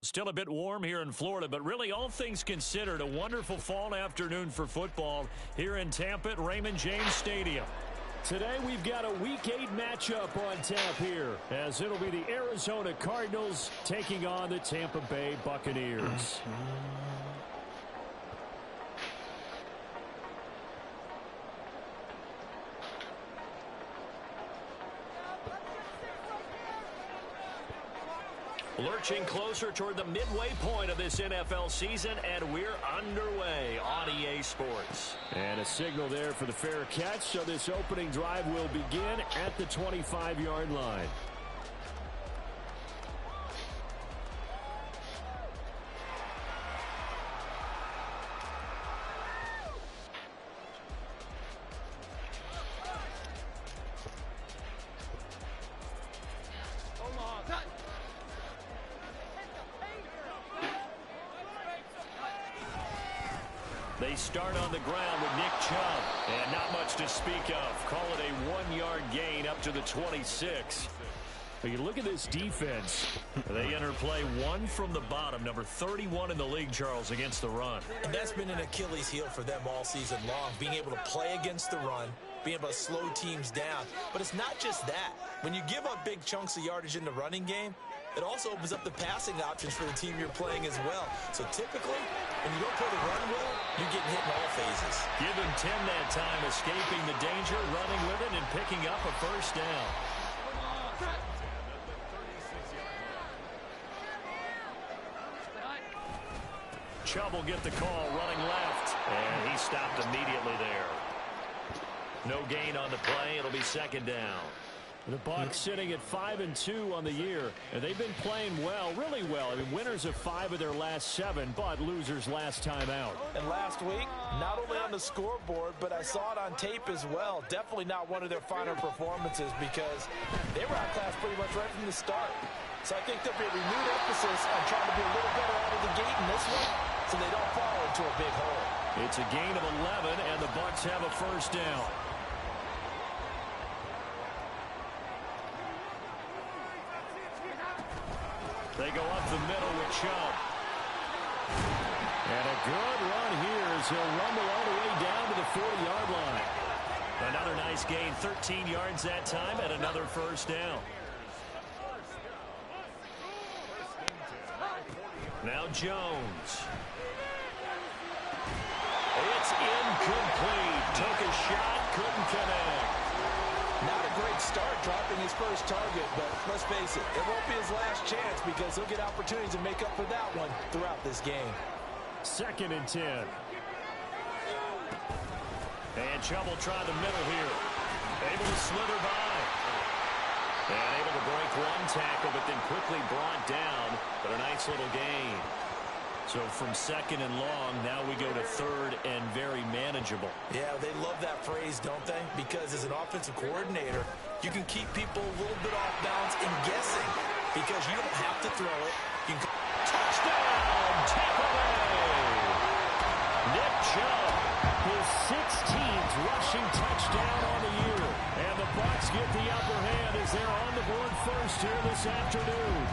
Still a bit warm here in Florida, but really all things considered, a wonderful fall afternoon for football here in Tampa at Raymond James Stadium. Today we've got a Week 8 matchup on tap here, as it'll be the Arizona Cardinals taking on the Tampa Bay Buccaneers. Lurching closer toward the midway point of this NFL season, and we're underway on EA Sports. And a signal there for the fair catch, so this opening drive will begin at the 25-yard line. They start on the ground with Nick Chubb, and not much to speak of. Call it a 1-yard gain up to the 26. But you look at this defense. They enter play one from the bottom, number 31 in the league, Charles, against the run. And that's been an Achilles heel for them all season long, being able to play against the run, being able to slow teams down. But it's not just that. When you give up big chunks of yardage in the running game, it also opens up the passing options for the team you're playing as well. So typically, when you don't play the run well, you're getting hit in all phases. Give him 10 that time, escaping the danger, running with it, and picking up a first down. Chubb will get the call, running left, and he stopped immediately there. No gain on the play. It'll be second down. The Bucs sitting at 5-2 on the year, and they've been playing well, really well. I mean, winners of 5 of their last 7, but losers last time out. And last week, not only on the scoreboard, but I saw it on tape as well. Definitely not one of their finer performances because they were outclassed pretty much right from the start. So I think there'll be a renewed emphasis on trying to be a little better out of the gate in this one so they don't fall into a big hole. It's a gain of 11, and the Bucs have a first down. They go up the middle with Chubb. And a good run here as he'll rumble all the way down to the 40-yard line. Another nice gain, 13 yards that time, and another first down. Now Jones. It's incomplete. Took a shot, couldn't connect. Not a great start dropping his first target, but let's face it, it won't be his last chance because he'll get opportunities to make up for that one throughout this game. 2nd and 10. And Chubb will try the middle here. Able to slither by. And able to break one tackle, but then quickly brought down. But a nice little gain. So from 2nd and long, now we go to 3rd and very manageable. Yeah, they love that phrase, don't they? Because as an offensive coordinator, you can keep people a little bit off balance and guessing because you don't have to throw it. You can touchdown, Tampa Bay! Nick Chubb, his 16th rushing touchdown on the year. And the Bucs get the upper hand as they're on the board first here this afternoon.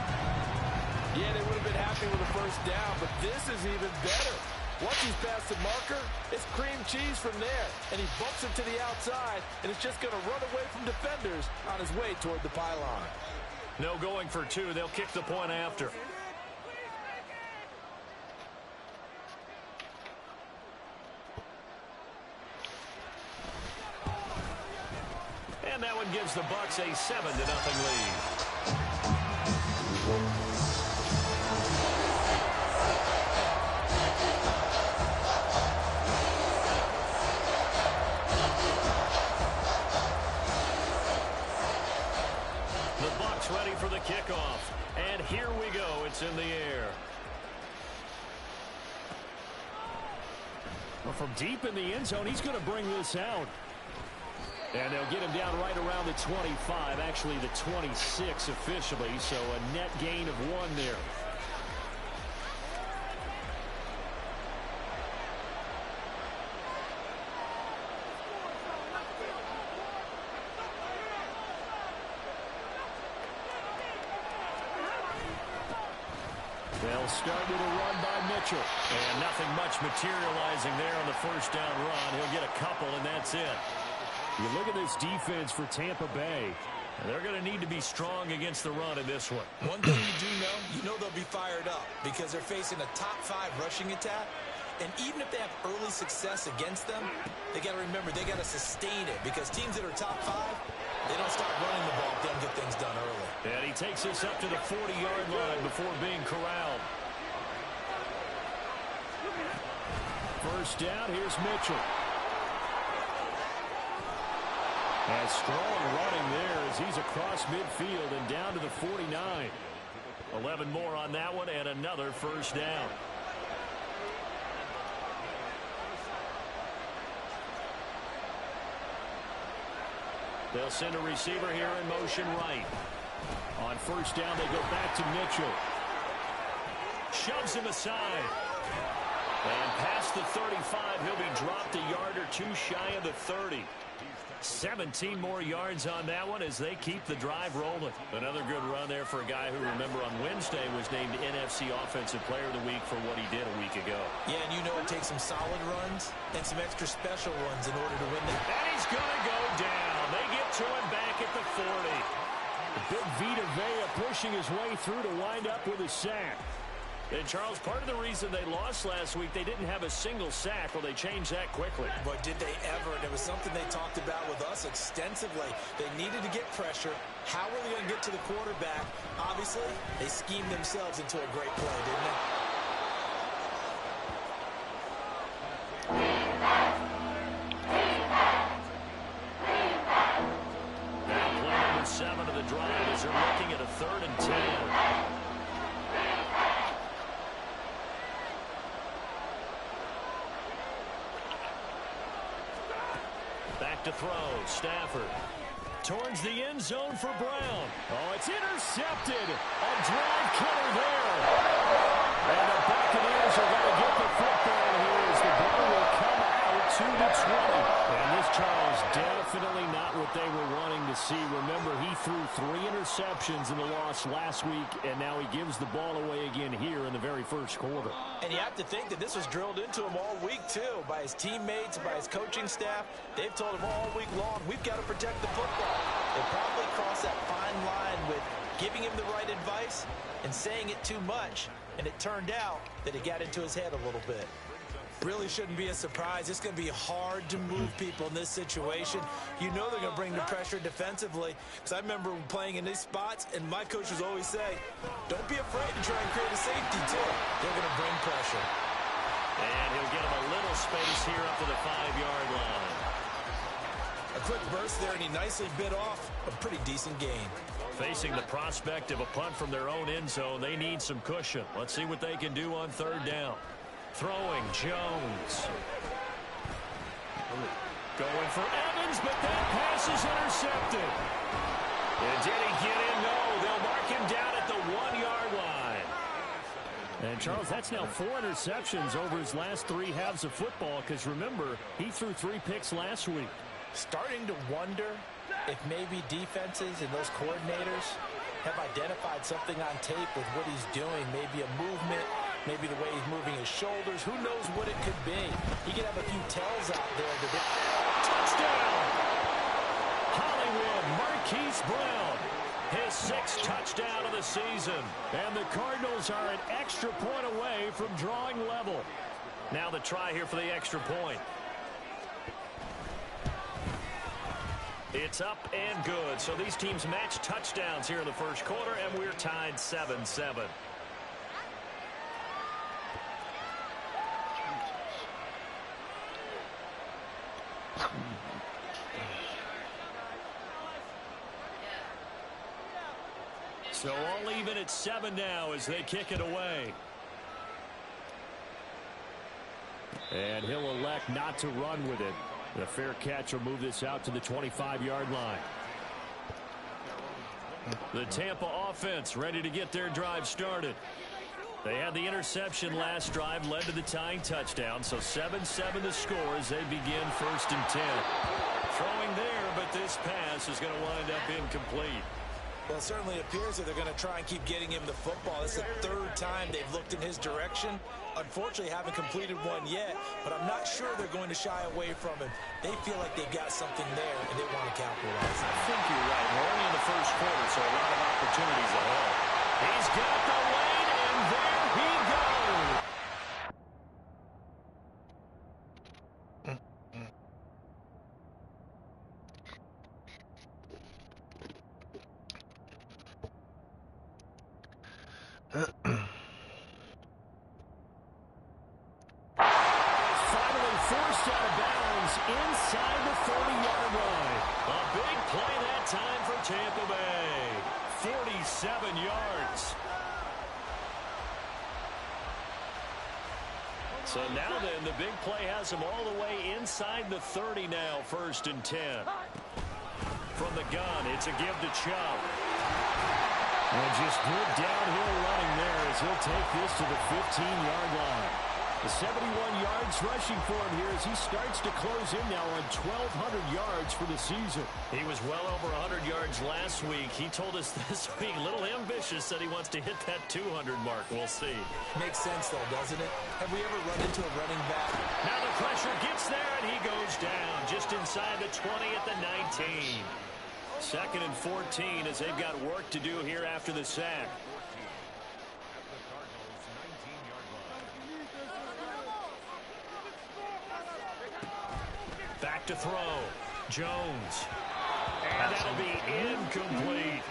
Yeah, they would have been happy with the first down, but this is even better. Once he's past the marker, it's cream cheese from there. And he bumps it to the outside, and it's just going to run away from defenders on his way toward the pylon. No going for 2. They'll kick the point after. And that one gives the Bucs a 7-0 lead. Ready for the kickoff. And here we go. It's in the air. Well, from deep in the end zone, he's going to bring this out. And they'll get him down right around the 25, actually the 26 officially, so a net gain of 1 there. They'll They'll start with a run by Mitchell. And nothing much materializing there on the first down run. He'll get a couple, and that's it. You look at this defense for Tampa Bay. They're going to need to be strong against the run in this one. One thing you know they'll be fired up because they're facing a top 5 rushing attack. And even if they have early success against them, they got to remember they got to sustain it because teams that are top 5, they don't start running the ball if they don't get things done early. And he takes us up to the 40-yard line before being corralled. First down, here's Mitchell. And strong running there as he's across midfield and down to the 49. 11 more on that one and another first down. They'll send a receiver here in motion right. On first down, they go back to Mitchell. Shoves him aside. And past the 35, he'll be dropped a yard or two shy of the 30. 17 more yards on that one as they keep the drive rolling. Another good run there for a guy who, remember, on Wednesday was named NFC Offensive Player of the Week for what he did a week ago. Yeah, and you know it takes some solid runs and some extra special ones in order to win that. And he's going to go down. They get to him back at the 40. The big Vita Vea pushing his way through to wind up with a sack. And, Charles, part of the reason they lost last week, they didn't have a single sack. Well, they changed that quickly. But did they ever? And it was something they talked about with us extensively. They needed to get pressure. How were they going to get to the quarterback? Obviously, they schemed themselves into a great play, didn't they? Now play number 7 of the drive as they're looking at a 3rd and 10. Back to throw. Stafford. Towards the end zone for Brown. Oh, it's intercepted. A drive killer there. And the Buccaneers are going to get the football here as the ball will come out to the 20. And this, Charles, definitely not what they were wanting to see. Remember, he threw 3 interceptions in the loss last week, and now he gives the ball away again here in the very first quarter. And you have to think that this was drilled into him all week, too, by his teammates, by his coaching staff. They've told him all week long, we've got to protect the football. They probably crossed that fine line with giving him the right advice and saying it too much. And it turned out that it got into his head a little bit. Really shouldn't be a surprise. It's going to be hard to move people in this situation. You know they're going to bring the pressure defensively. Because I remember playing in these spots, and my coaches always say, don't be afraid to try and create a safety, too. They're going to bring pressure. And he'll get him a little space here up to the 5-yard line. A quick burst there, and he nicely bit off a pretty decent gain. Facing the prospect of a punt from their own end zone, they need some cushion. Let's see what they can do on 3rd down. Throwing, Jones. Going for Evans, but that pass is intercepted. And did he get in? No, they'll mark him down at the 1-yard line. And, Charles, that's now 4 interceptions over his last 3 halves of football because, remember, he threw 3 picks last week. Starting to wonder if maybe defenses and those coordinators have identified something on tape with what he's doing, maybe a movement, maybe the way he's moving his shoulders. Who knows what it could be? He could have a few tells out there. Touchdown! Hollywood Marquise Brown. His 6th touchdown of the season. And the Cardinals are an extra point away from drawing level. Now the try here for the extra point. It's up and good. So these teams match touchdowns here in the first quarter, and we're tied 7-7. So all even at 7 now as they kick it away. And he'll elect not to run with it. The fair catch will move this out to the 25-yard line. The Tampa offense ready to get their drive started. They had the interception last drive, led to the tying touchdown, so 7-7 the score as they begin 1st and 10. Throwing there, but this pass is going to wind up incomplete. Well, it certainly appears that they're going to try and keep getting him the football. It's the third time they've looked in his direction. Unfortunately, haven't completed one yet, but I'm not sure they're going to shy away from him. They feel like they've got something there, and they want to capitalize on it. I think you're right. We're only in the first quarter, so a lot of opportunities ahead. He's got the lead, and there he goes. Inside the 30-yard line. A big play that time for Tampa Bay. 47 yards. So now then, the big play has him all the way inside the 30 now, 1st and 10. From the gun, it's a give to Chubb. And just good downhill running there as he'll take this to the 15-yard line. The 71 yards rushing for him here as he starts to close in now on 1,200 yards for the season. He was well over 100 yards last week. He told us this week, a little ambitious, said he wants to hit that 200 mark. We'll see. Makes sense, though, doesn't it? Have we ever run into a running back? Now the pressure gets there, and he goes down just inside the 20 at the 19. 2nd and 14 as they've got work to do here after the sack. Back to throw. Jones. And that'll be incomplete.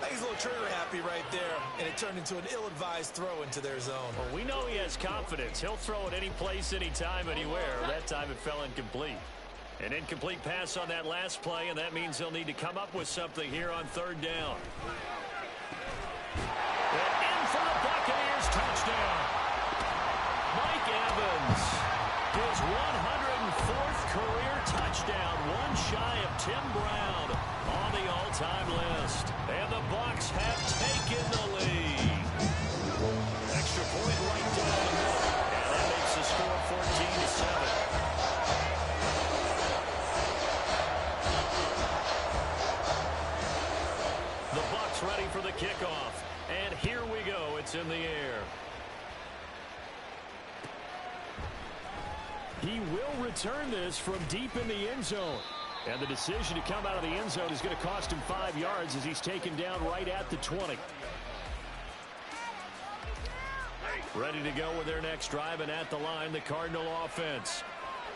He's a little trigger happy right there, and it turned into an ill-advised throw into their zone. Well, we know he has confidence. He'll throw it any place, anytime, anywhere. That time it fell incomplete. An incomplete pass on that last play, and that means they'll need to come up with something here on 3rd down. And in for the Buccaneers, touchdown. Mike Evans, his 104th career touchdown, one shy of Tim Brown on the all-time list. And the Bucs have taken the lead. Extra point right down the middle, and that makes the score 14-7. The Bucs ready for the kickoff. And here we go. It's in the air. He will return this from deep in the end zone. And the decision to come out of the end zone is going to cost him 5 yards as he's taken down right at the 20. Ready to go with their next drive, and at the line, the Cardinal offense.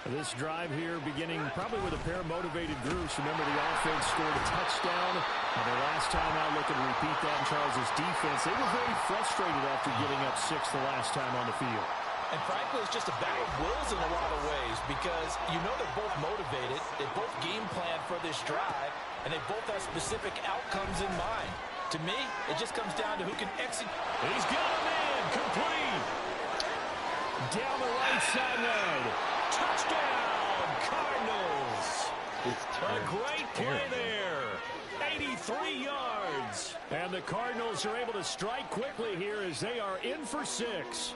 This drive here beginning probably with a pair of motivated groups. Remember, the offense scored a touchdown. And the last time out, looking to repeat that in Charles' defense. They were very frustrated after giving up 6 the last time on the field. And frankly, it's just a battle of wills in a lot of ways because you know they're both motivated. They both game plan for this drive, and they both have specific outcomes in mind. To me, it just comes down to who can execute. He's got him in. Complete. Down the right sideline. Touchdown, Cardinals. A great play there. 83 yards. And the Cardinals are able to strike quickly here as they are in for 6.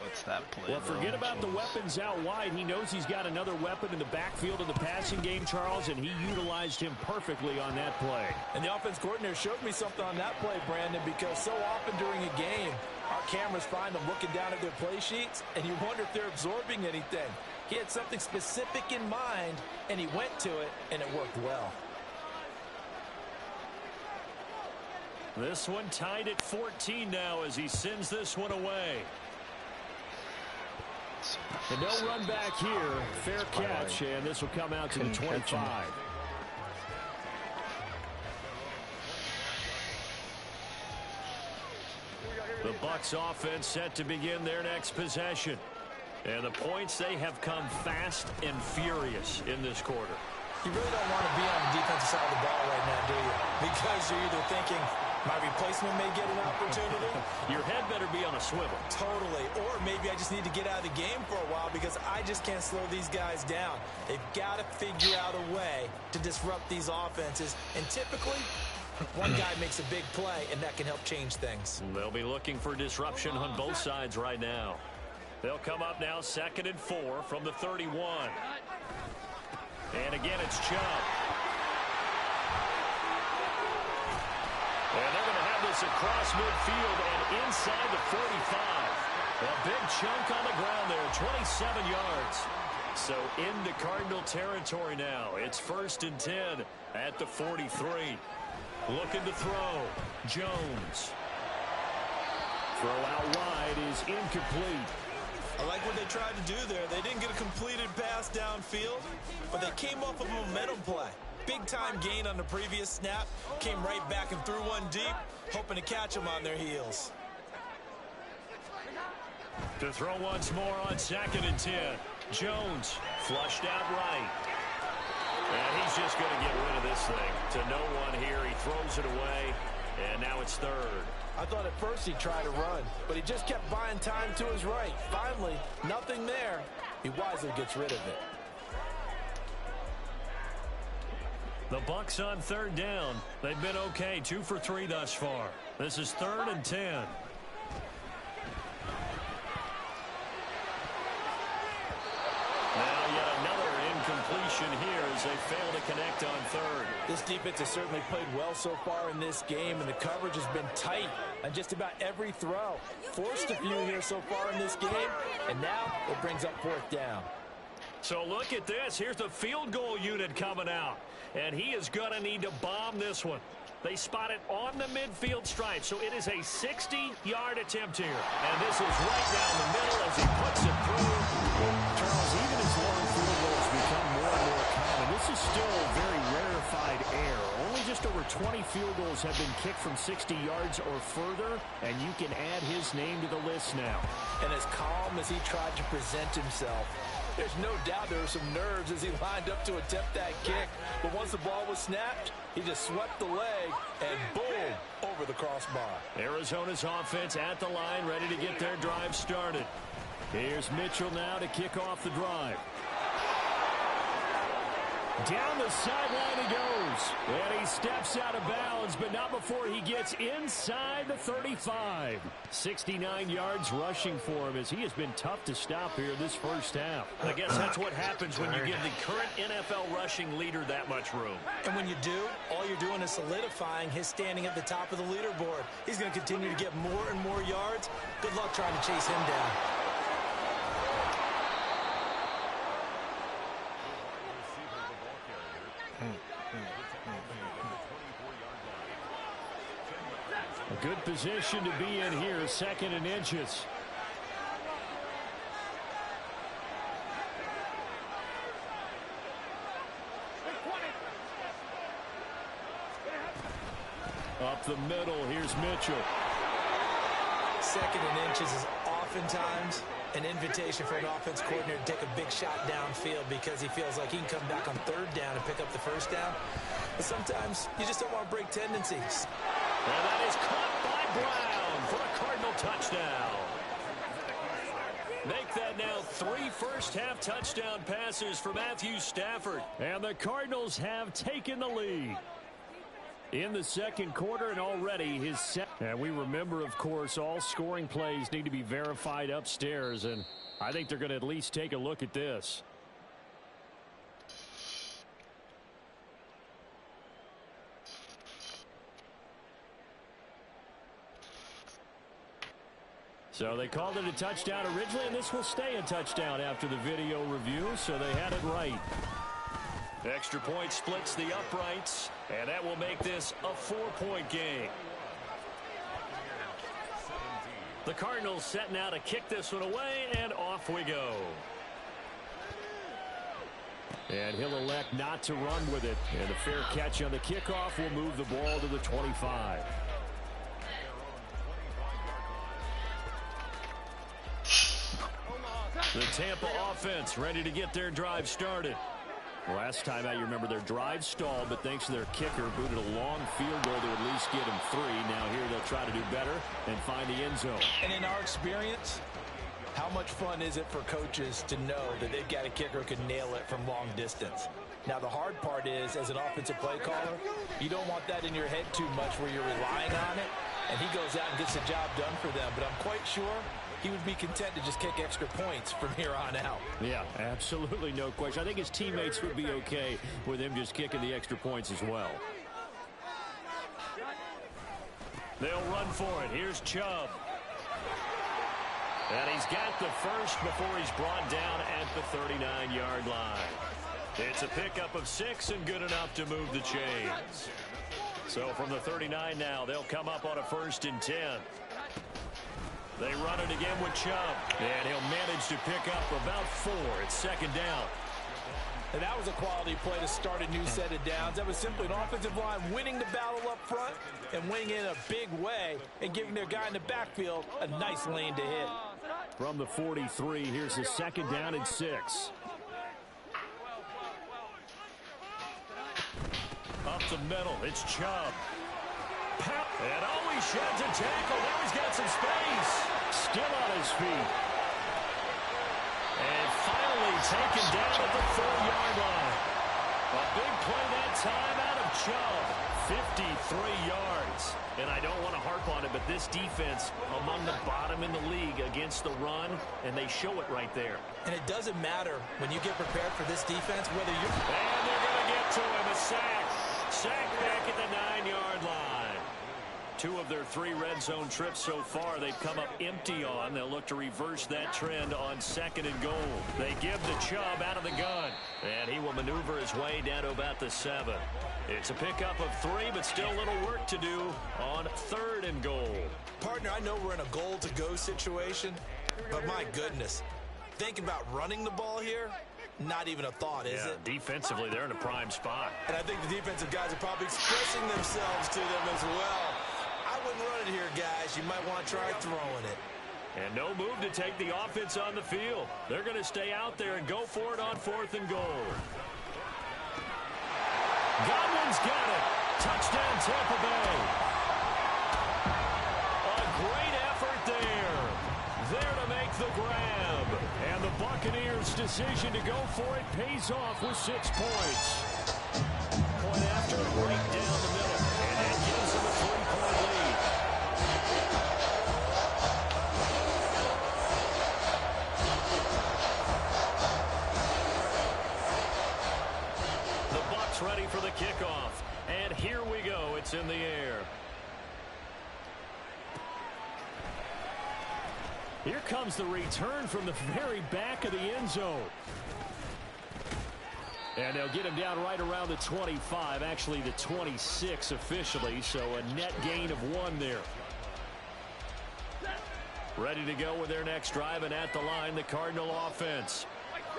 What's that play? Well, forget about the weapons out wide. He knows he's got another weapon in the backfield of the passing game, Charles, and he utilized him perfectly on that play. And the offense coordinator showed me something on that play, Brandon, because so often during a game, our cameras find them looking down at their play sheets, and you wonder if they're absorbing anything. He had something specific in mind, and he went to it, and it worked well. This one tied at 14 now as he sends this one away. And no run back here. Fair catch, and this will come out to the 25. The Bucs offense set to begin their next possession. And the points, they have come fast and furious in this quarter. You really don't want to be on the defensive side of the ball right now, do you? Because you're either thinking, my replacement may get an opportunity. Your head better be on a swivel. Totally. Or maybe I just need to get out of the game for a while because I just can't slow these guys down. They've got to figure out a way to disrupt these offenses. And typically, one guy makes a big play, and that can help change things. They'll be looking for disruption on both sides right now. They'll come up now 2nd and 4 from the 31. And again, it's Chubb. And they're going to have this across midfield and inside the 45. A big chunk on the ground there, 27 yards. So into Cardinal territory now. It's 1st and 10 at the 43. Looking to throw. Jones. Throw out wide is incomplete. I like what they tried to do there. They didn't get a completed pass downfield, but they came off of a momentum play. Big-time gain on the previous snap. Came right back and threw one deep, hoping to catch them on their heels. To throw once more on 2nd and 10. Jones flushed out right. And he's just going to get rid of this thing. To no one here. He throws it away. And now it's 3rd. I thought at first he tried to run, but he just kept buying time to his right. Finally, nothing there. He wisely gets rid of it. The Bucs on 3rd down. They've been okay. 2 for 3 thus far. This is 3rd and 10. Now yet another incompletion here as they fail to connect on 3rd. This defense has certainly played well so far in this game, and the coverage has been tight on just about every throw. Forced a few here so far in this game, and now it brings up 4th down. So look at this. Here's the field goal unit coming out, and he is going to need to bomb this one. They spot it on the midfield stripe, so it is a 60-yard attempt here. And this is right down the middle as he puts it through. Charles, even as long field goals become more and more common, this is still a very rarefied air. Only just over 20 field goals have been kicked from 60 yards or further, and you can add his name to the list now. And as calm as he tried to present himself, there's no doubt there were some nerves as he lined up to attempt that kick. But once the ball was snapped, he just swept the leg and boom, over the crossbar. Arizona's offense at the line, ready to get their drive started. Here's Mitchell now to kick off the drive. Down the sideline he goes. And he steps out of bounds, but not before he gets inside the 35. 69 yards rushing for him as he has been tough to stop here this first half. I guess that's what happens when you give the current NFL rushing leader that much room. And when you do, all you're doing is solidifying his standing at the top of the leaderboard. He's going to continue to get more and more yards. Good luck trying to chase him down. A good position to be in here, 2nd and inches. Up the middle, here's Mitchell. 2nd and inches is oftentimes an invitation for an offense coordinator to take a big shot downfield because he feels like he can come back on 3rd down and pick up the 1st down. But sometimes you just don't want to break tendencies. And that is caught by Brown for a Cardinal touchdown. Make that now 3 first-half touchdown passes for Matthew Stafford. And the Cardinals have taken the lead in the 2nd quarter, and already his set. And we remember, of course, all scoring plays need to be verified upstairs, and I think they're going to at least take a look at this. So they called it a touchdown originally, and this will stay a touchdown after the video review, so they had it right. Extra point splits the uprights, and that will make this a 4-point game. The Cardinals set now to kick this one away, and off we go. And he'll elect not to run with it, and a fair catch on the kickoff will move the ball to the 25. The Tampa offense ready to get their drive started. Last time out, you remember their drive stalled, but thanks to their kicker, booted a long field goal to at least get him 3. Now here they'll try to do better and find the end zone. And in our experience, how much fun is it for coaches to know that they've got a kicker who can nail it from long distance? Now, the hard part is, as an offensive play caller, you don't want that in your head too much where you're relying on it, and he goes out and gets the job done for them. But I'm quite sure he would be content to just kick extra points from here on out. Yeah, absolutely no question. I think his teammates would be okay with him just kicking the extra points as well. They'll run for it. Here's Chubb. And he's got the first before he's brought down at the 39-yard line. It's a pickup of 6 and good enough to move the chains. So from the 39 now, they'll come up on a 1st and 10. They run it again with Chubb. And he'll manage to pick up about 4. It's 2nd down. And that was a quality play to start a new set of downs. That was simply an offensive line winning the battle up front and winning in a big way and giving their guy in the backfield a nice lane to hit. From the 43, here's a 2nd down and 6. Up the middle, it's Chubb. And he sheds a tackle. Now he's got some space. Still on his feet. And finally taken down at the 4-yard line. A big play that time out of Chubb. 53 yards. And I don't want to harp on it, but this defense among the bottom in the league against the run, and they show it right there. And it doesn't matter when you get prepared for this defense, whether you're... And they're going to get to him. A sack. Sack back at the 9-yard line. 2 of their 3 red zone trips so far they've come up empty on. They'll look to reverse that trend on 2nd and goal. They give the Chubb out of the gun. And he will maneuver his way down to about the 7. It's a pickup of 3, but still a little work to do on 3rd and goal. Partner, I know we're in a goal-to-go situation, but my goodness, thinking about running the ball here, not even a thought, is it? Defensively, they're in a prime spot. And I think the defensive guys are probably expressing themselves to them as well. I wouldn't run it here, guys. You might want to try throwing it. And no move to take the offense on the field. They're going to stay out there and go for it on 4th and goal. Godwin's got it. Touchdown, Tampa Bay. A great effort there. There to make the grab. And the Buccaneers' decision to go for it pays off with 6 points. Point after, right down the middle. And that gives them a 3-point lead. The Bucs ready for the kickoff. And here we go. It's in the air. Here comes the return from the very back of the end zone. And they'll get him down right around the 25, actually the 26 officially, so a net gain of 1 there. Ready to go with their next drive, and at the line, the Cardinal offense.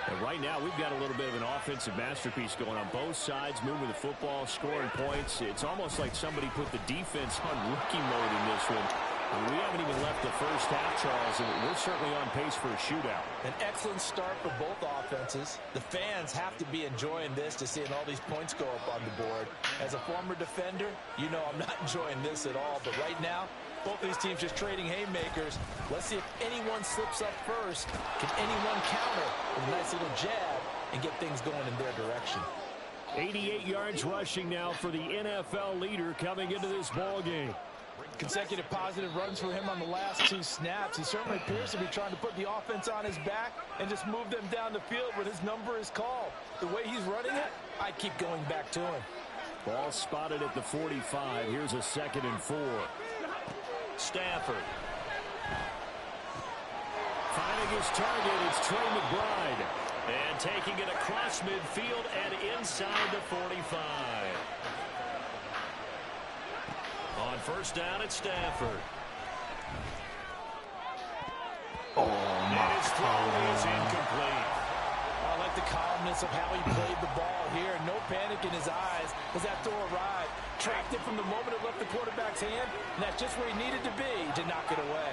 And right now, we've got a little bit of an offensive masterpiece going on both sides, moving the football, scoring points. It's almost like somebody put the defense on rookie mode in this one. We haven't even left the first half, Charles, and we're certainly on pace for a shootout. An excellent start for both offenses. The fans have to be enjoying this to seeing all these points go up on the board. As a former defender, you know I'm not enjoying this at all. But right now, both these teams just trading haymakers. Let's see if anyone slips up first. Can anyone counter with a nice little jab and get things going in their direction? 88 yards rushing now for the NFL leader coming into this ball game. Consecutive positive runs for him on the last 2 snaps. He certainly appears to be trying to put the offense on his back and just move them down the field when his number is called. The way he's running it, I keep going back to him. Ball spotted at the 45. Here's a 2nd and 4. Stafford. Finding his target, it's Trey McBride. And taking it across midfield and inside the 45. On 1st down, it's Stafford. And his throw is incomplete. I like the calmness of how he played the ball here. No panic in his eyes as that throw arrived. Tracked it from the moment it left the quarterback's hand, and that's just where he needed to be to knock it away.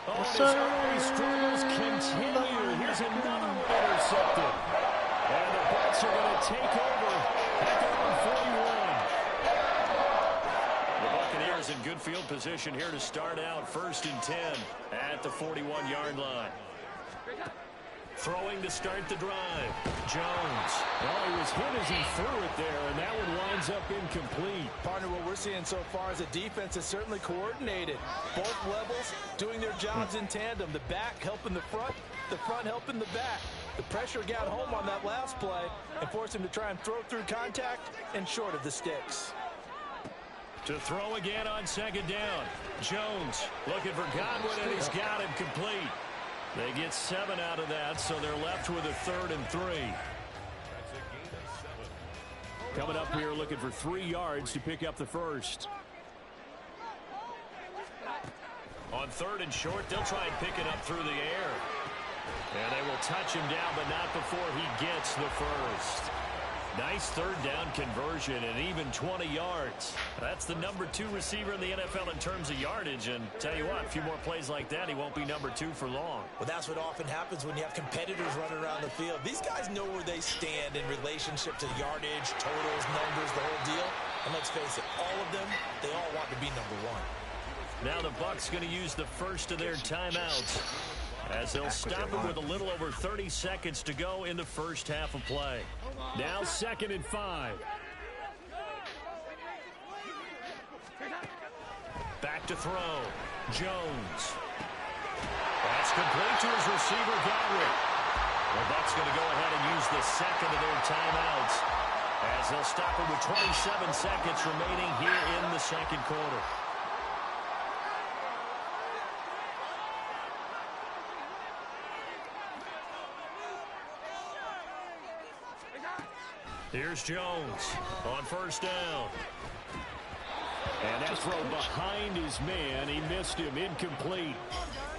Oh, his early struggles continue. Here's another one intercepted. And the Bucs are going to take over at their own 41. The Buccaneers in good field position here to start out 1st and 10 at the 41-yard line. Throwing to start the drive. Jones. Well, he was hit as he threw it there, and that one winds up incomplete. Partner, what we're seeing so far is a defense that's certainly coordinated. Both levels doing their jobs in tandem. The back helping the front helping the back. The pressure got home on that last play and forced him to try and throw through contact and short of the sticks. To throw again on second down. Jones looking for Godwin, and he's got him complete. They get 7 out of that, so they're left with a 3rd and 3. Coming up here looking for 3 yards to pick up the first. On 3rd and short, they'll try and pick it up through the air. And they will touch him down, but not before he gets the first. Nice 3rd down conversion and even 20 yards. That's the number 2 receiver in the NFL in terms of yardage. And tell you what, a few more plays like that, he won't be number 2 for long. Well, that's what often happens when you have competitors running around the field. These guys know where they stand in relationship to yardage, totals, numbers, the whole deal. And let's face it, all of them, they all want to be number 1. Now the Bucs going to use the first of their timeouts, as they'll stop him with a little over 30 seconds to go in the first half of play. Now 2nd and 5. Back to throw. Jones. That's complete to his receiver, Godwin. The Bucs going to go ahead and use the second of their timeouts, as they'll stop him with 27 seconds remaining here in the second quarter. Here's Jones on 1st down. And that throw behind his man. He missed him. Incomplete.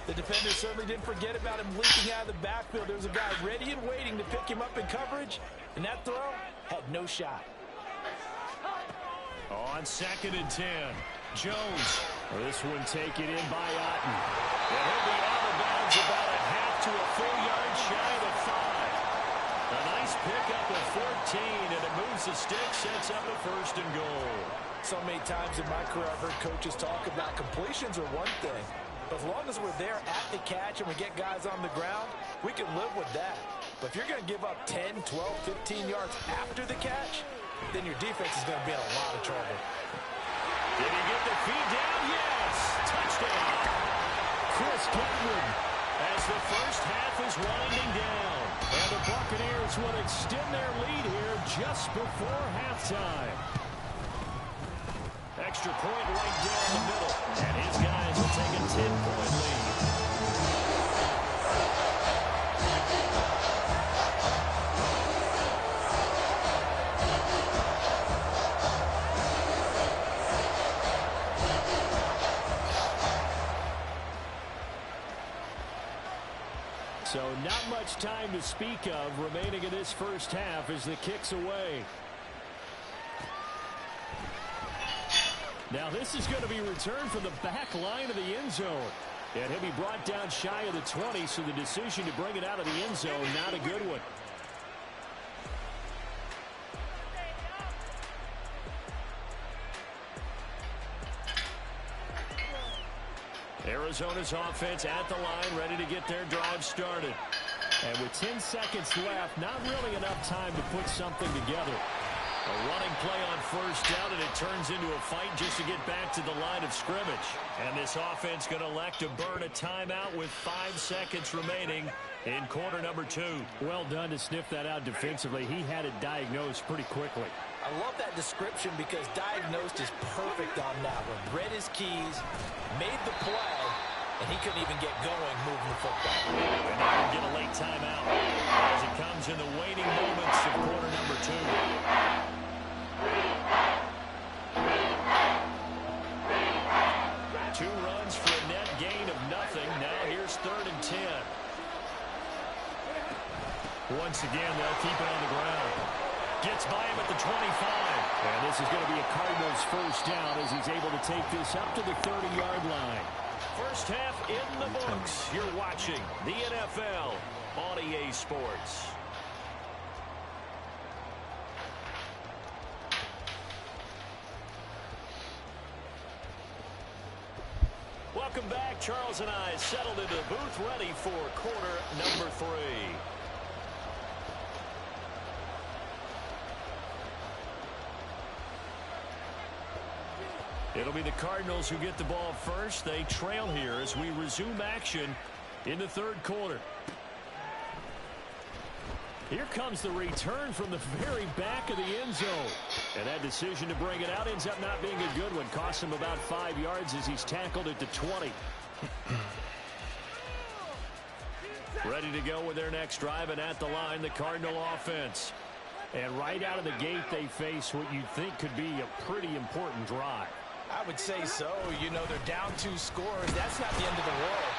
The defender certainly didn't forget about him leaping out of the backfield. There was a guy ready and waiting to pick him up in coverage, and that throw had no shot. On 2nd and 10, Jones. This one taken in by Otten. And he'll be out of bounds about a half to a full yard shy of 5. A nice pickup of 14, and it moves the stick, sets up a 1st and goal. So many times in my career I've heard coaches talk about completions are one thing. But as long as we're there at the catch and we get guys on the ground, we can live with that. But if you're going to give up 10, 12, 15 yards after the catch, then your defense is going to be in a lot of trouble. Did he get the feed down? Yes! Touchdown! Chris Godwin. As the first half is winding down. And the Buccaneers will extend their lead here just before halftime. Extra point right down the middle. And his guys will take a 10-point lead. So not much time to speak of remaining in this first half as the kick's away. Now this is going to be returned from the back line of the end zone. And he'll be brought down shy of the 20, so the decision to bring it out of the end zone, not a good one. Arizona's offense at the line, ready to get their drive started. And with 10 seconds left, not really enough time to put something together. A running play on 1st down, and it turns into a fight just to get back to the line of scrimmage. And this offense going to elect to burn a timeout with 5 seconds remaining in quarter number 2. Well done to sniff that out defensively. He had it diagnosed pretty quickly. I love that description because diagnosed is perfect on that one. Read his keys, made the play, and he couldn't even get going moving the football. And now we'll get a late timeout as it comes in the waning moments of quarter number 2. 2 runs for a net gain of nothing. Now here's 3rd and 10. Once again, they'll keep it on the ground. Gets by him at the 25. And this is going to be a Cardinals first down as he's able to take this up to the 30-yard line. First half in the books. You're watching the NFL on EA Sports. Welcome back. Charles and I settled into the booth ready for quarter number 3. It'll be the Cardinals who get the ball first. They trail here as we resume action in the third quarter. Here comes the return from the very back of the end zone. And that decision to bring it out ends up not being a good one. Costs him about 5 yards as he's tackled at the 20. Ready to go with their next drive, and at the line, the Cardinal offense. And right out of the gate, they face what you'd think could be a pretty important drive. I would say so. You know, they're down 2 scores. That's not the end of the world.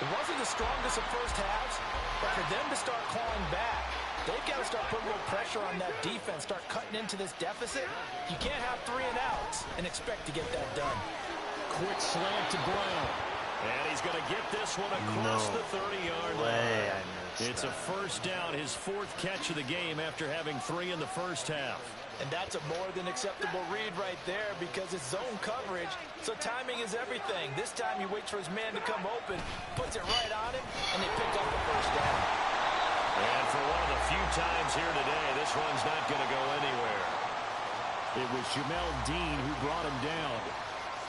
It wasn't the strongest of first halves, but for them to start clawing back, they've got to start putting a little pressure on that defense, start cutting into this deficit. You can't have 3 and outs and expect to get that done. Quick slant to Brown. And he's going to get this one across the 30-yard line. It's a first down, his 4th catch of the game after having 3 in the first half. And that's a more than acceptable read right there because it's zone coverage, so timing is everything. This time he waits for his man to come open, puts it right on him, and they pick up the first down. And for one of the few times here today, this one's not going to go anywhere. It was Jamel Dean who brought him down.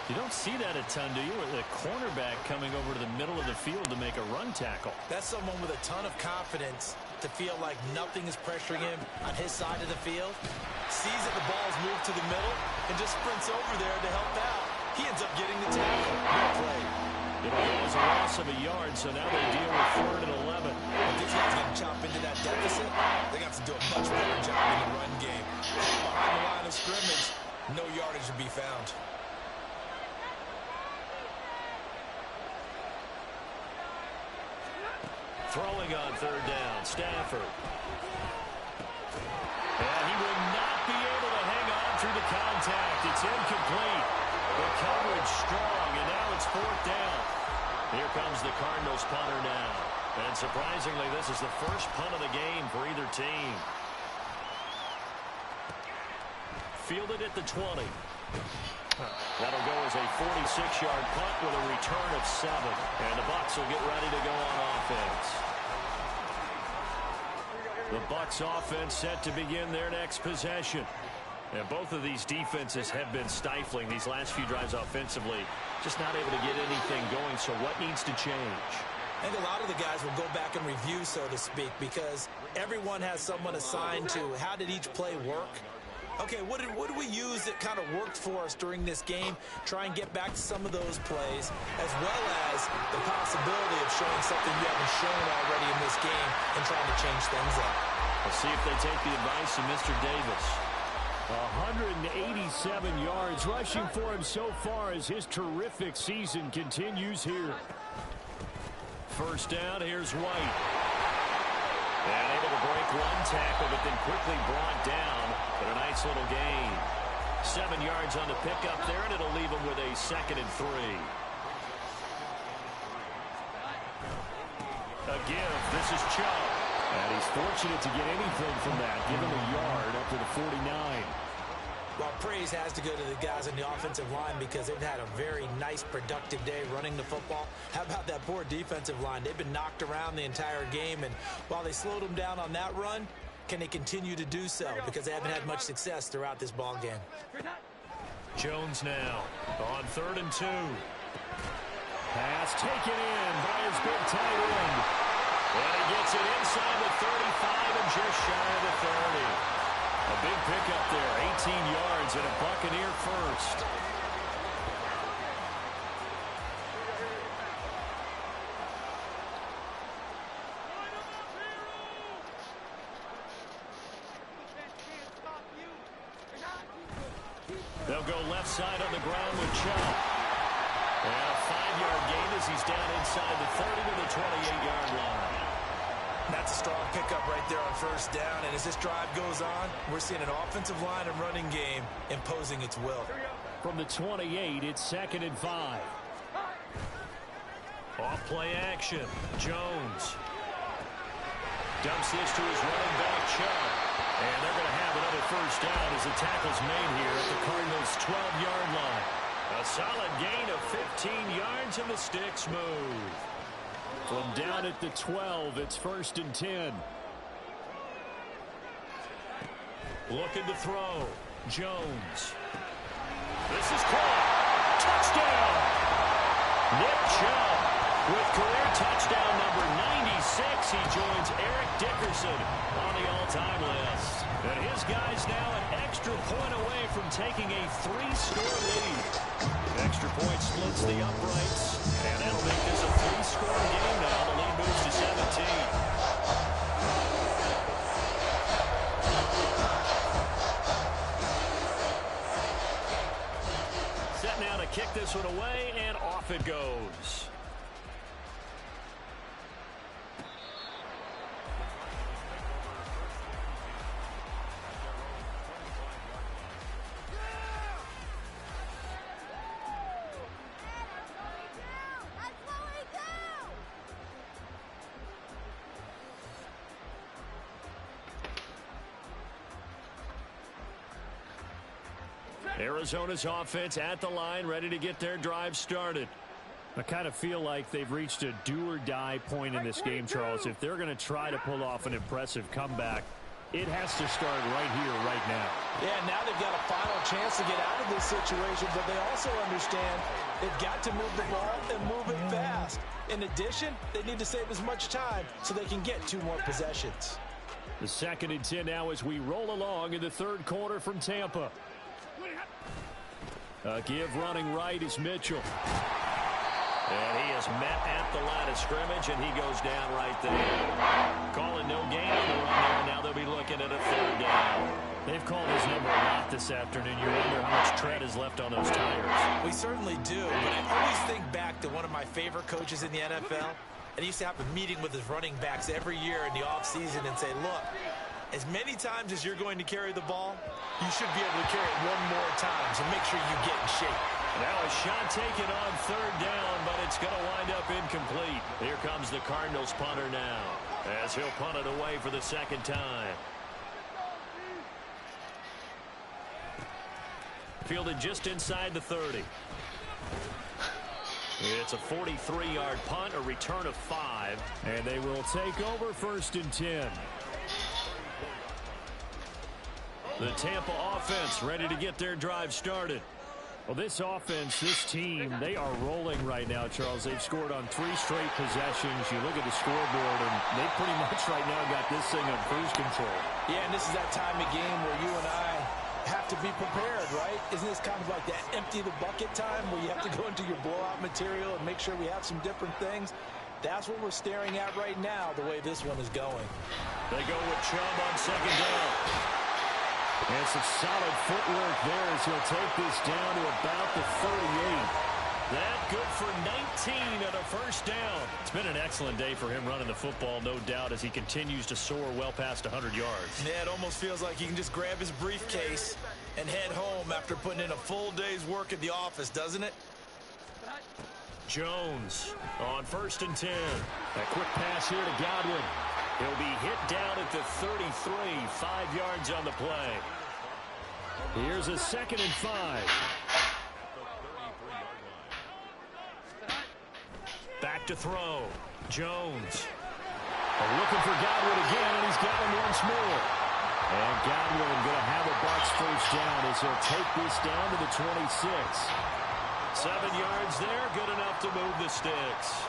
You don't see that a ton, do you? With a cornerback coming over to the middle of the field to make a run tackle. That's someone with a ton of confidence to feel like nothing is pressuring him on his side of the field. Sees that the ball is moved to the middle and just sprints over there to help out. He ends up getting the tackle. Good play. It was a loss of a yard, so now they deal with 3rd and 11. If these guys going to chop into that deficit, they got to do a much better job in the run game. Behind the line of scrimmage, no yardage to be found. Throwing on 3rd down, Stafford. And he will not be able to hang on through the contact. It's incomplete. The coverage strong, and now it's 4th down. Here comes the Cardinals punter now. And surprisingly, this is the first punt of the game for either team. Fielded at the 20. That'll go as a 46-yard punt with a return of 7. And the Bucs will get ready to go on offense. The Bucs offense set to begin their next possession. And both of these defenses have been stifling these last few drives offensively. Just not able to get anything going, so what needs to change? I think a lot of the guys will go back and review, so to speak, because everyone has someone assigned to how did each play work. Okay, what did we use that kind of worked for us during this game? Try and get back to some of those plays, as well as the possibility of showing something you haven't shown already in this game and trying to change things up. We'll see if they take the advice of Mr. Davis. 187 yards rushing for him so far as his terrific season continues here. First down, here's White. And able to break one tackle, but then quickly brought down. But a nice little gain. 7 yards on the pickup there, and it'll leave him with a 2nd and 3. A give. This is Chubb. And he's fortunate to get anything from that. Give him a yard up to the 49. Well, praise has to go to the guys on the offensive line because they've had a very nice, productive day running the football. How about that poor defensive line? They've been knocked around the entire game, and while they slowed them down on that run, can they continue to do so? Because they haven't had much success throughout this ball game. Jones now on 3rd and 2. Pass taken in by his big tight end. And he gets it inside the 35 and just shy of the 30. A big pickup there, 18 yards and a Buccaneer first. They'll go left side on the ground with Chubb. And a 5-yard gain as he's down inside the 30 to the 28-yard line. That's a strong pickup right there on first down, and as this drive goes on, we're seeing an offensive line and running game imposing its will. From the 28, it's 2nd and 5. Off play action. Jones dumps this to his running back, Chubb. And they're going to have another first down as the tackle's made here at the Cardinals' 12-yard line. A solid gain of 15 yards, and the sticks move. From down at the 12, it's 1st and 10. Looking to throw. Jones. This is caught. touchdown! Nick Chubb with career touchdown number 96. He joins Eric Dickerson on the all-time list. And his guy's now an extra point away from taking a 3-score lead. Extra point splits the uprights, and that'll make this a 3-score game now. The lead moves to 17. Set now to kick this one away, and off it goes. Arizona's offense at the line, ready to get their drive started. I kind of feel like they've reached a do-or-die point in this game, Charles. If they're going to try to pull off an impressive comeback, it has to start right here, right now. Yeah, now they've got a final chance to get out of this situation, but they also understand they've got to move the ball and move it fast. In addition, they need to save as much time so they can get 2 more possessions. The 2nd and 10 now as we roll along in the 3rd quarter from Tampa. Give running right is Mitchell. And he is met at the line of scrimmage, and he goes down right there. Calling no gain on the run there. Now they'll be looking at a 3rd down. They've called his number a lot this afternoon. You wonder how much tread is left on those tires. We certainly do, but I always think back to one of my favorite coaches in the NFL. And he used to have a meeting with his running backs every year in the offseason and say, look, as many times as you're going to carry the ball, you should be able to carry it 1 more time, so make sure you get in shape. Now a shot taken on 3rd down, but it's going to wind up incomplete. Here comes the Cardinals punter now, as he'll punt it away for the 2nd time. Fielded just inside the 30. It's a 43-yard punt, a return of 5, and they will take over 1st and 10. The Tampa offense ready to get their drive started. Well, this offense, this team, they are rolling right now, Charles. They've scored on 3 straight possessions. You look at the scoreboard, and they pretty much right now got this thing on cruise control. Yeah, and this is that time of game where you and I have to be prepared, right? Isn't this kind of like that empty the bucket time where you have to go into your blowout material and make sure we have some different things? That's what we're staring at right now, the way this one is going. They go with Chubb on 2nd down. And some solid footwork there as he'll take this down to about the 38. That good for 19 and a 1st down. It's been an excellent day for him running the football, no doubt, as he continues to soar well past 100 yards. Yeah, it almost feels like he can just grab his briefcase and head home after putting in a full day's work at the office, doesn't it? Jones on 1st and 10. A quick pass here to Godwin. He'll be hit down at the 33, 5 yards on the play. Here's a 2nd and 5. Back to throw. Jones. Looking for Godwin again, and he's got him once more. And Godwin going to have a Bucs 1st down as he'll take this down to the 26. 7 yards there, good enough to move the sticks.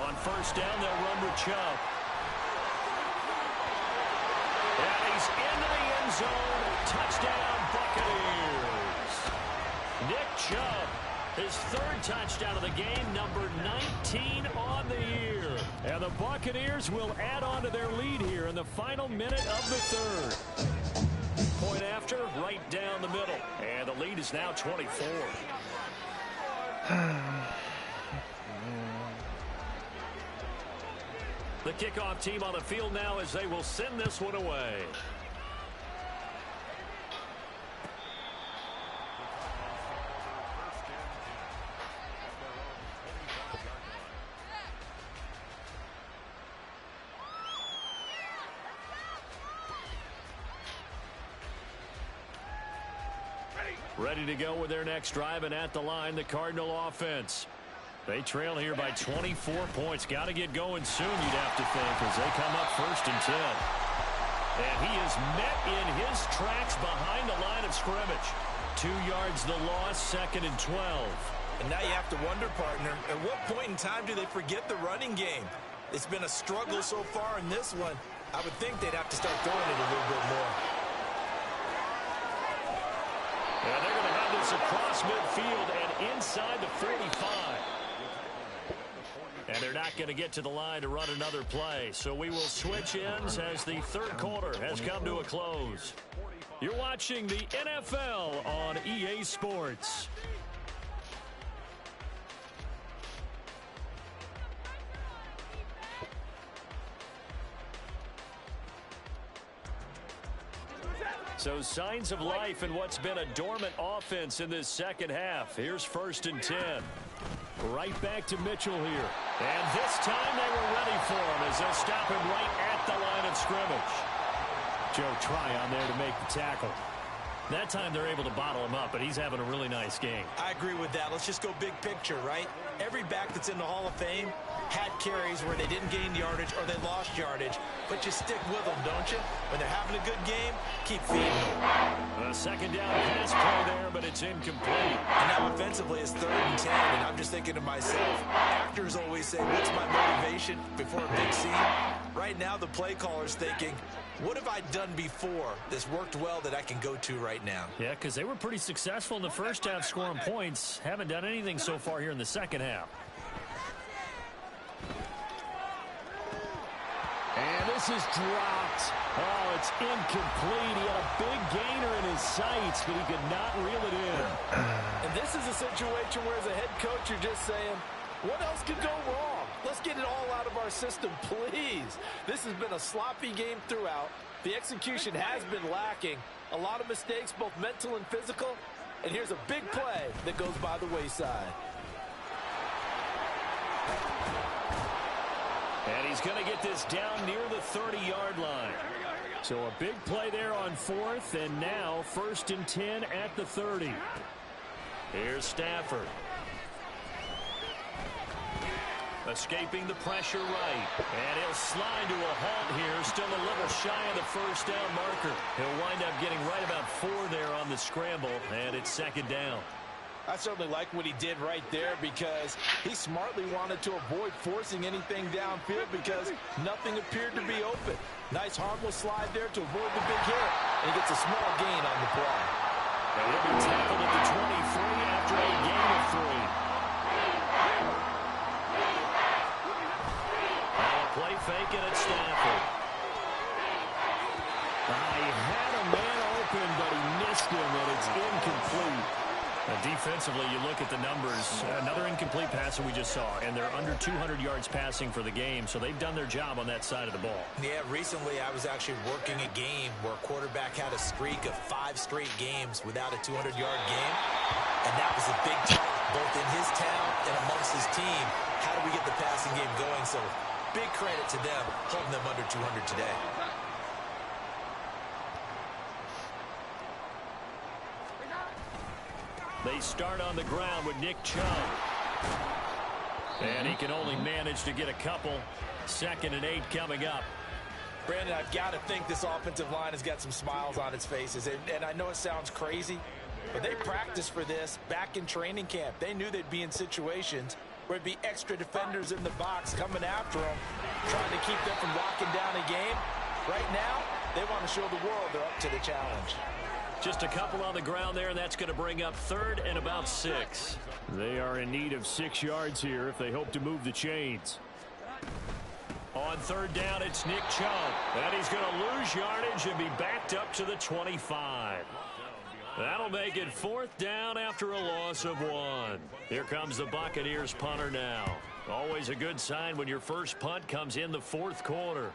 On 1st down, they'll run with Chubb. And he's into the end zone. Touchdown, Buccaneers. Nick Chubb, his 3rd touchdown of the game, number 19 on the year. And the Buccaneers will add on to their lead here in the final minute of the 3rd. Point after, right down the middle. And the lead is now 24. The kickoff team on the field now as they will send this one away. Ready to go with their next drive, and at the line, the Cardinal offense. They trail here by 24 points. Got to get going soon, you'd have to think, as they come up 1st and 10. And he is met in his tracks behind the line of scrimmage. 2 yards the loss, 2nd and 12. And now you have to wonder, partner, at what point in time do they forget the running game? It's been a struggle so far in this one. I would think they'd have to start throwing it a little bit more. And they're going to have this across midfield and inside the 45. And they're not going to get to the line to run another play. So we will switch ends as the third quarter has come to a close. You're watching the NFL on EA Sports. So signs of life in what's been a dormant offense in this second half. Here's 1st and 10. Right back to Mitchell here. And this time they were ready for him as they'll stop him right at the line of scrimmage. Joe Tryon there to make the tackle. That time they're able to bottle him up, but he's having a really nice game. I agree with that. Let's just go big picture, right? Every back that's in the Hall of Fame had carries where they didn't gain yardage or they lost yardage, but you stick with them, don't you? When they're having a good game, keep feeding them. A second down pass play there, but it's incomplete. And now offensively it's 3rd and 10, and I'm just thinking to myself, actors always say, what's my motivation before a big scene? Right now the play caller's thinking, what have I done before that's worked well that I can go to right now? Yeah, because they were pretty successful in the first half scoring points. Haven't done anything so far here in the second half. And this is dropped. Oh, it's incomplete. He had a big gainer in his sights, but he could not reel it in. And this is a situation where as a head coach, you're just saying, what else could go wrong? Let's get it all out of our system, please. This has been a sloppy game throughout. The execution has been lacking. A lot of mistakes, both mental and physical. And here's a big play that goes by the wayside. And he's going to get this down near the 30-yard line. So a big play there on 4th, and now 1st and 10 at the 30. Here's Stafford. Escaping the pressure right. And he'll slide to a halt here. Still a little shy of the first down marker. He'll wind up getting right about 4 there on the scramble, and it's 2nd down. I certainly like what he did right there because he smartly wanted to avoid forcing anything downfield because nothing appeared to be open. Nice harmless slide there to avoid the big hit, and he gets a small gain on the play. And he'll be tackled at the 23 after a gain of 3. Play fake it at Stafford. He had a man open, but he missed him, and it's incomplete. Defensively, you look at the numbers. Another incomplete pass that we just saw, and they're under 200 yards passing for the game, so they've done their job on that side of the ball. Yeah, recently I was actually working a game where a quarterback had a streak of 5 straight games without a 200-yard game, and that was a big talk, both in his town and amongst his team. How do we get the passing game going? So big credit to them, holding them under 200 today. They start on the ground with Nick Chubb. And he can only manage to get a couple. 2nd and 8 coming up. Brandon, I've got to think this offensive line has got some smiles on its faces. And I know it sounds crazy, but they practiced for this back in training camp. They knew they'd be in situations where it'd be extra defenders in the box coming after them, trying to keep them from locking down a game. Right now, they want to show the world they're up to the challenge. Just a couple on the ground there, and that's going to bring up 3rd and about 6. They are in need of 6 yards here if they hope to move the chains. On 3rd down, it's Nick Chubb. And he's going to lose yardage and be backed up to the 25. That'll make it 4th down after a loss of 1. Here comes the Buccaneers punter now. Always a good sign when your first punt comes in the 4th quarter.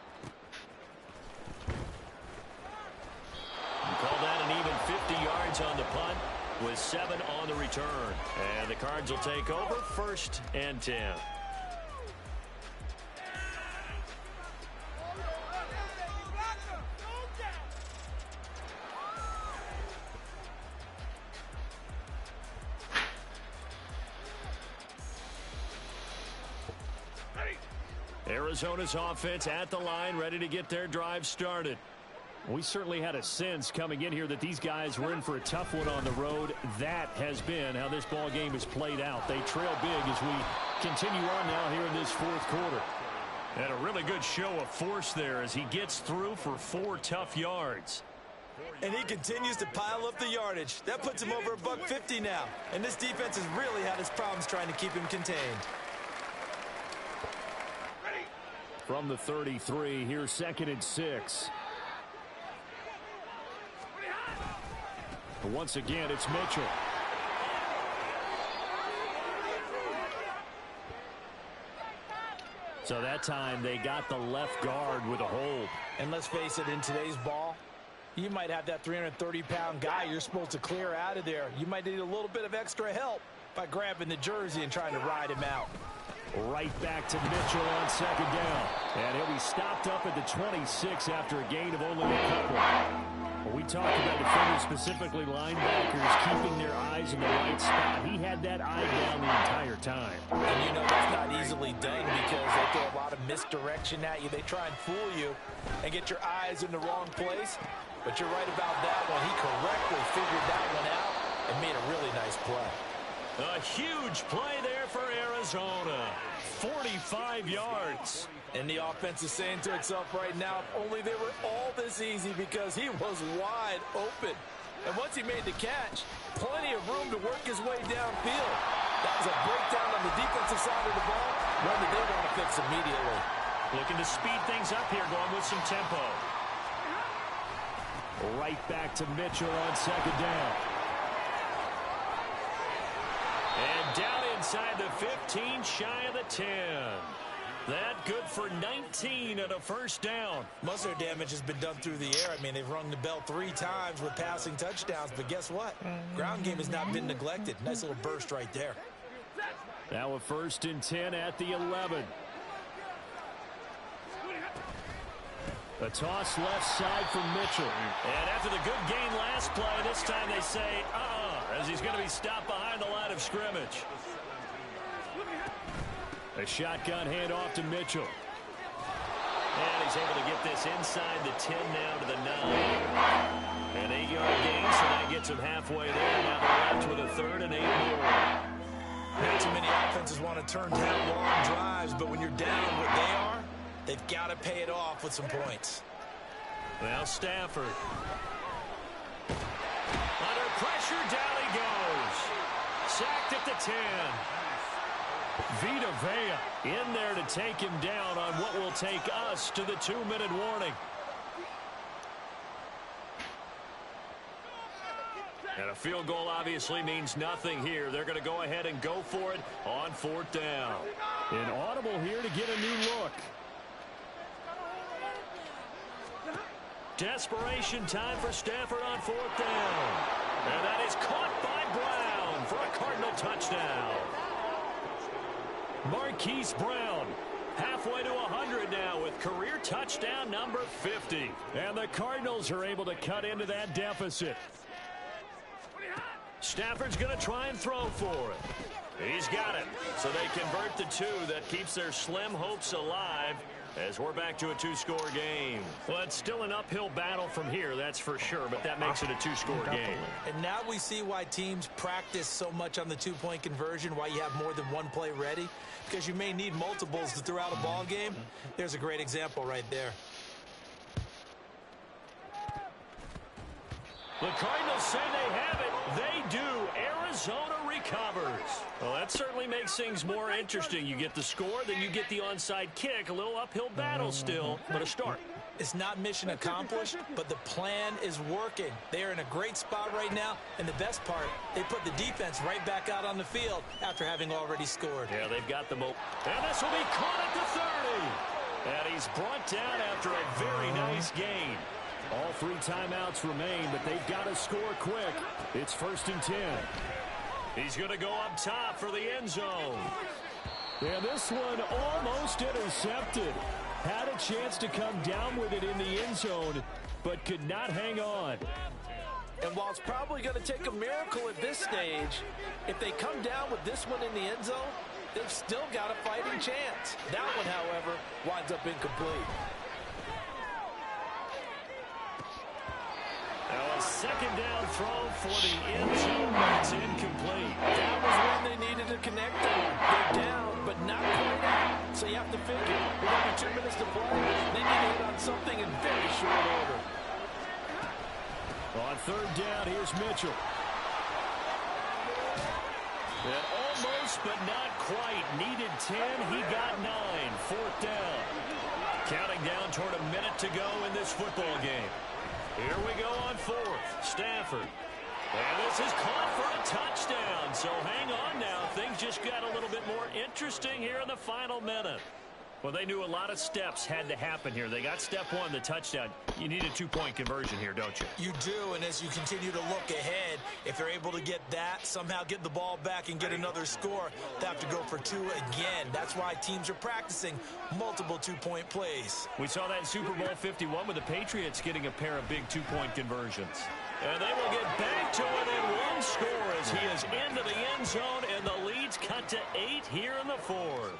Call that an even 50 yards on the punt with 7 on the return. And the Cards will take over 1st and 10. Arizona's offense at the line, ready to get their drive started. We certainly had a sense coming in here that these guys were in for a tough one on the road. That has been how this ball game is played out. They trail big as we continue on now here in this fourth quarter. And a really good show of force there as he gets through for 4 tough yards. And he continues to pile up the yardage. That puts him over $150 now. And this defense has really had its problems trying to keep him contained. From the 33, here's 2nd and 6. Once again, it's Mitchell. So that time they got the left guard with a hold. And let's face it, in today's ball, you might have that 330-pound guy you're supposed to clear out of there. You might need a little bit of extra help by grabbing the jersey and trying to ride him out. Right back to Mitchell on 2nd down. And he'll be stopped up at the 26 after a gain of only a couple. We talked about defenders, specifically linebackers, keeping their eyes in the right spot. He had that eye down the entire time. And you know that's not easily done because they throw a lot of misdirection at you. They try and fool you and get your eyes in the wrong place. But you're right about that one. He correctly figured that one out and made a really nice play. A huge play there for Arizona. 45 yards. And the offense is saying to itself right now, if only they were all this easy, because he was wide open. And once he made the catch, plenty of room to work his way downfield. That was a breakdown on the defensive side of the ball, one that they want to fix immediately. Looking to speed things up here, going with some tempo. Right back to Mitchell on 2nd down. And down inside the 15, shy of the 10. That good for 19 and a first down. Most of their damage has been done through the air. I mean, they've rung the bell 3 times with passing touchdowns, but guess what? Ground game has not been neglected. Nice little burst right there. Now a 1st and 10 at the 11. A toss left side for Mitchell. And after the good gain last play, this time they say, as he's going to be stopped behind the line of scrimmage. A shotgun handoff to Mitchell. And he's able to get this inside the 10 now to the 9. An 8-yard gain, so that gets him halfway there. Now they're left with a 3rd and 8 more. Not too many offenses want to turn down long drives, but when you're down what they are, they've got to pay it off with some points. Now Stafford. Under pressure, down he goes. Sacked at the 10. Vita Vea in there to take him down on what will take us to the 2-minute warning. And a field goal obviously means nothing here. They're going to go ahead and go for it on 4th down. An audible here to get a new look. Desperation time for Stafford on 4th down. And that is caught by Brown for a Cardinal touchdown. Marquise Brown halfway to 100 now with career touchdown number 50. And the Cardinals are able to cut into that deficit. Stafford's going to try and throw for it. He's got it. So they convert the 2. That keeps their slim hopes alive as we're back to a 2-score game. Well, it's still an uphill battle from here, that's for sure, but that makes it a 2-score game. And now we see why teams practice so much on the 2-point conversion, why you have more than one play ready, because you may need multiples to throw out a ball game. There's a great example right there. The Cardinals say they have it. They do. Arizona recovers. Well, that certainly makes things more interesting. You get the score, then you get the onside kick. A little uphill battle still, but a start. It's not mission accomplished, but the plan is working. They are in a great spot right now, and the best part, they put the defense right back out on the field after having already scored. Yeah, they've got the and this will be caught at the 30. And he's brought down after a very nice gain. All 3 timeouts remain, but they've got to score quick. It's 1st and 10. He's going to go up top for the end zone. And this one almost intercepted. Had a chance to come down with it in the end zone, but could not hang on. And while it's probably going to take a miracle at this stage, if they come down with this one in the end zone, they've still got a fighting chance. That one, however, winds up incomplete. second down throw for the end zone. It's incomplete. That was when they needed to connect on. They're down, but not quite out. So you have to figure, with only 2 minutes to play, they need to hit on something in very short order. On third down, here's Mitchell. And almost, but not quite. Needed 10. He got 9. Fourth down. Counting down toward a minute to go in this football game. Here we go on fourth. Stafford. And this is caught for a touchdown. So hang on now. Things just got a little bit more interesting here in the final minute. Well, they knew a lot of steps had to happen here. They got step one, the touchdown. You need a two-point conversion here, don't you? You do, and as you continue to look ahead, if they're able to get that, somehow get the ball back and get another score, they have to go for two again. That's why teams are practicing multiple two-point plays. We saw that in Super Bowl 51 with the Patriots getting a pair of big two-point conversions. And they will get back to within one score as he is into the end zone, and the lead's cut to 8 here in the fourth.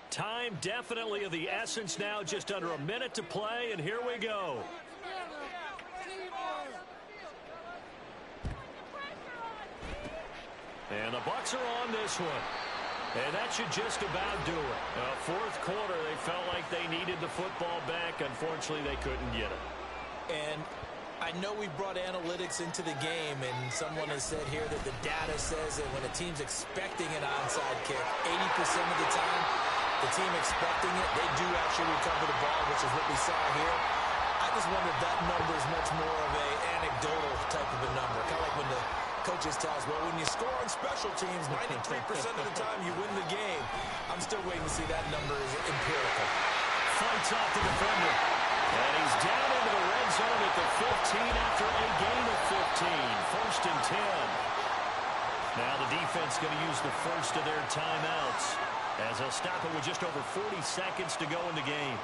Time definitely of the essence now, just under a minute to play, and here we go. And the Bucs are on this one. And that should just about do it. Fourth quarter, they felt like they needed the football back. Unfortunately, they couldn't get it. And I know we brought analytics into the game, and someone has said here that the data says that when a team's expecting an onside kick, 80% of the time, the team expecting it, they do actually recover the ball, which is what we saw here. I just wonder if that number is much more of a anecdotal type of a number. Kind of like when the coaches tell us, well, when you score on special teams, 93% of the time you win the game. I'm still waiting to see that number is empirical. Fights off the defender. And he's down into the red zone at the 15 after a gain of 15. First and 10. Now the defense going to use the first of their timeouts, as they'll stop it with just over 40 seconds to go in the game.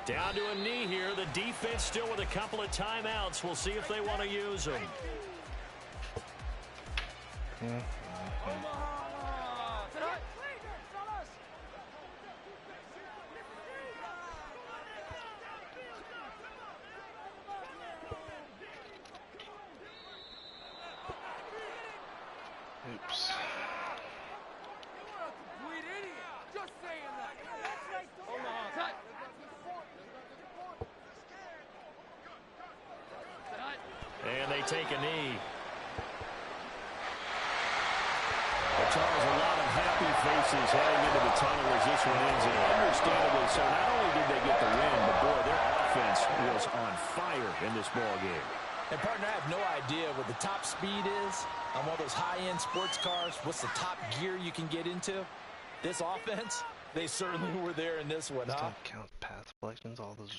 Down to a knee here. The defense still with a couple of timeouts. We'll see if they want to use them. Oops. And they take a knee. Well, Charles, a lot of happy faces heading into the tunnel as this one ends. And understandably so. Not only did they get the win, but boy, their offense was on fire in this ball game. And, partner, I have no idea what the top speed is on one of those high-end sports cars. What's the top gear you can get into? This offense, they certainly were there in this one, huh? Don't count path selections, all those